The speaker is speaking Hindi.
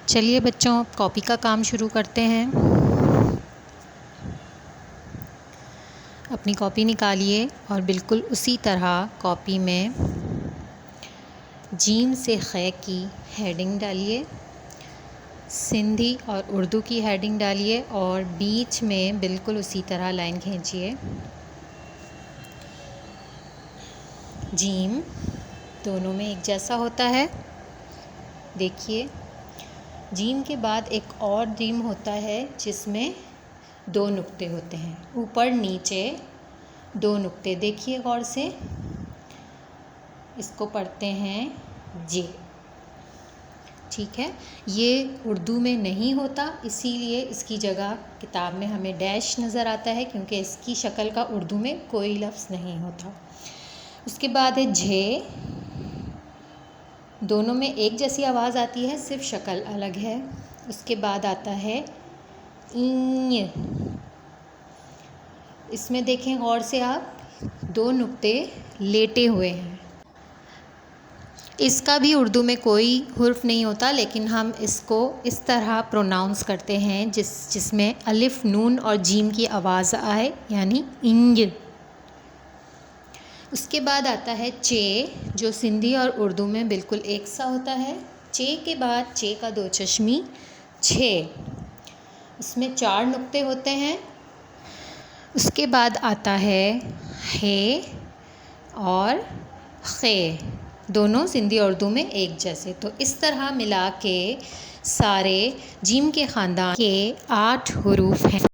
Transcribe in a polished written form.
चलिए बच्चों, कॉपी का काम शुरू करते हैं। अपनी कॉपी निकालिए और बिल्कुल उसी तरह कॉपी में जीम से ख़ै की हेडिंग डालिए, सिंधी और उर्दू की हेडिंग डालिए और बीच में बिल्कुल उसी तरह लाइन खींचिए। जीम दोनों में एक जैसा होता है। देखिए, जीम के बाद एक और जीम होता है जिसमें 2 नुक्ते होते हैं, ऊपर नीचे 2 नुक्ते। देखिए गौर से, इसको पढ़ते हैं जे। ठीक है, ये उर्दू में नहीं होता, इसीलिए इसकी जगह किताब में हमें डैश नज़र आता है, क्योंकि इसकी शक्ल का उर्दू में कोई लफ्ज़ नहीं होता। उसके बाद है झे। दोनों में एक जैसी आवाज़ आती है, सिर्फ शक्ल अलग है। उसके बाद आता है इंय। इसमें देखें गौर से आप, 2 नुक्ते लेटे हुए हैं। इसका भी उर्दू में कोई हुर्फ नहीं होता, लेकिन हम इसको इस तरह प्रोनाउंस करते हैं जिसमें अलिफ, नून और जीम की आवाज़ आए, यानी इंय। उसके बाद आता है चे, जो सिंधी और उर्दू में बिल्कुल एक सा होता है। चे के बाद चे का 2 चश्मी छे। इसमें 4 नुक्ते होते हैं। उसके बाद आता है हे और खे, दोनों सिंधी और उर्दू में एक जैसे। तो इस तरह मिला के सारे जीम के ख़ानदान के 8 हुरूफ हैं।